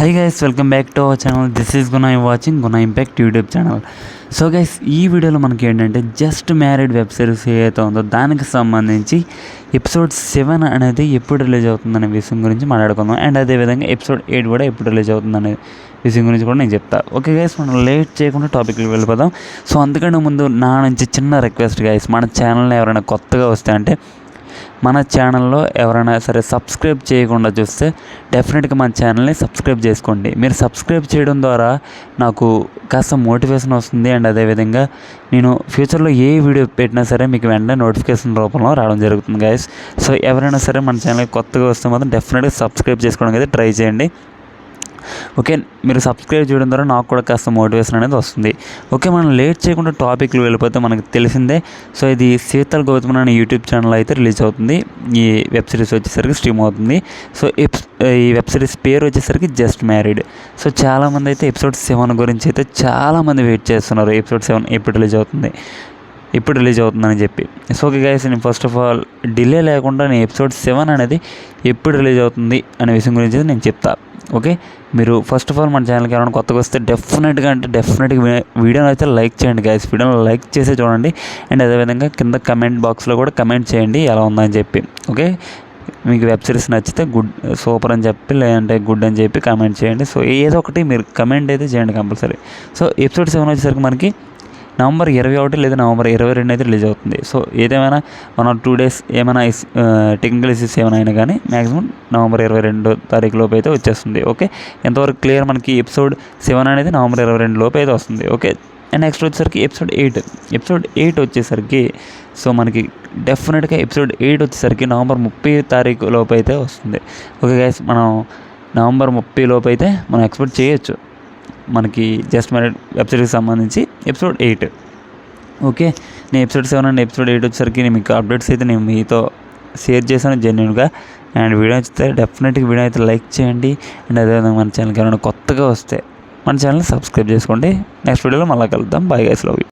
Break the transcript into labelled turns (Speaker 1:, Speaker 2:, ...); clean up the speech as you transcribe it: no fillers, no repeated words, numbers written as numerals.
Speaker 1: Hi guys, welcome back to our channel. This is Guna. You watching Guna Impact YouTube channel. So guys ఈ వీడియోలో మనకి ఏంటంటే just married web series ఏదైతే ఉందో దానికి సంబంధించి ఎపిసోడ్ 7 అనేది ఎప్పుడు రిలీజ్ అవుతుందనే విషయం గురించి మాట్లాడుకుందాం. అండ్ అదేవిధంగా ఎపిసోడ్ 8 కూడా ఎప్పుడు రిలీజ్ అవుతుందనే విషయం గురించి కూడా నేను చెప్తాను. ఓకే గైస్, మనం లేట్ చేయకుండా టాపిక్కి వెళ్ళిపోదాం. సో అందుకని ముందు నా నుంచి చిన్న రిక్వెస్ట్ గైస్, మన ఛానల్ని ఎవరైనా కొత్తగా వస్తే అంటే మన ఛానల్లో ఎవరైనా సరే సబ్స్క్రైబ్ చేయకుండా చూస్తే డెఫినెట్గా మన ఛానల్ని సబ్స్క్రైబ్ చేసుకోండి. మీరు సబ్స్క్రైబ్ చేయడం ద్వారా నాకు కాస్త మోటివేషన్ వస్తుంది. అండ్ అదేవిధంగా నేను ఫ్యూచర్లో ఏ వీడియో పెట్టినా సరే మీకు వెంటనే నోటిఫికేషన్ రూపంలో రావడం జరుగుతుంది గైస్. సో ఎవరైనా సరే మన ఛానల్కి కొత్తగా వస్తే మాత్రం డెఫినెట్గా సబ్స్క్రైబ్ చేసుకోవడానికి అయితే ట్రై చేయండి. ఓకే, మీరు సబ్స్క్రైబ్ చేయడం ద్వారా నాకు కూడా కాస్త మోటివేషన్ అనేది వస్తుంది. ఓకే, మనం లేట్ చేయకుండా టాపిక్లు వెళ్ళిపోతే మనకు తెలిసిందే. సో ఇది శీతల్ గౌతమ్ అనే యూట్యూబ్ ఛానల్ అయితే రిలీజ్ అవుతుంది. ఈ వెబ్ సిరీస్ వచ్చేసరికి స్ట్రీమ్ అవుతుంది. సో ఈ వెబ్ సిరీస్ పేరు వచ్చేసరికి జస్ట్ మ్యారీడ్. సో చాలామంది అయితే ఎపిసోడ్ 7 గురించి అయితే చాలామంది వెయిట్ చేస్తున్నారు. ఎపిసోడ్ 7 ఎప్పుడు రిలీజ్ అవుతుందని చెప్పి. సో ఓకే గైస్, నేను ఫస్ట్ ఆఫ్ ఆల్ డిలే లేకుండా నేను ఎపిసోడ్ 7 అనేది ఎప్పుడు రిలీజ్ అవుతుంది అనే విషయం గురించి నేను చెప్తాను. ఓకే, మీరు ఫస్ట్ ఆఫ్ ఆల్ మన ఛానల్కి ఎవరైనా కొత్తగా వస్తే డెఫినెట్గా వీడియోని అయితే లైక్ చేయండి గైస్. వీడియోని లైక్ చేసే చూడండి. అండ్ అదేవిధంగా కింద కమెంట్ బాక్స్లో కూడా కమెంట్ చేయండి ఎలా ఉందని చెప్పి. ఓకే, మీకు వెబ్ సిరీస్ నచ్చితే గుడ్, సూపర్ అని చెప్పి, లేదంటే గుడ్ అని చెప్పి కమెంట్ చేయండి. సో ఏదో ఒకటి మీరు కమెంట్ అయితే చేయండి కంపల్సరీ. సో ఎపిసోడ్ 7 వచ్చేసరికి మనకి నవంబర్ 21 లేదా నవంబర్ 22 అయితే రిలీజ్ అవుతుంది. సో ఏదేమైనా 1 or 2 days ఏమైనా టెక్నికల్ ఇష్యూస్ ఏమైనా అయినా కానీ మ్యాక్సిమం నవంబర్ 22 తారీఖు లోపు అయితే వచ్చేస్తుంది. ఓకే, ఎంతవరకు క్లియర్, మనకి ఎపిసోడ్ 7 అనేది నవంబర్ 22 లోపు అయితే వస్తుంది. ఓకే, అండ్ నెక్స్ట్ వచ్చేసరికి ఎపిసోడ్ 8 వచ్చేసరికి సో మనకి డెఫినెట్గా ఎపిసోడ్ 8 వచ్చేసరికి నవంబర్ 30 తారీఖు లోపు అయితే వస్తుంది. ఓకే గైస్, మనం నవంబర్ 30 లోపు అయితే మనం ఎక్స్పెక్ట్ చేయొచ్చు మనకి జస్ట్ మ్యారీడ్ వెబ్ సిరీస్కి సంబంధించి ఎపిసోడ్ 8. ఓకే, నేను ఎపిసోడ్ 7 అండ్ ఎపిసోడ్ 8 వచ్చేసరికి నేను మీకు అప్డేట్స్ అయితే నేను మీతో షేర్ చేశాను జెన్యూన్గా. అండ్ వీడియో నచ్చితే డెఫినెట్గా వీడియో అయితే లైక్ చేయండి. అండ్ అదేవిధంగా మన ఛానల్కి ఎవరైనా కొత్తగా వస్తే మన ఛానల్ని సబ్స్క్రైబ్ చేసుకోండి. నెక్స్ట్ వీడియోలో మళ్ళీ కలుద్దాం. Bye guys, love you.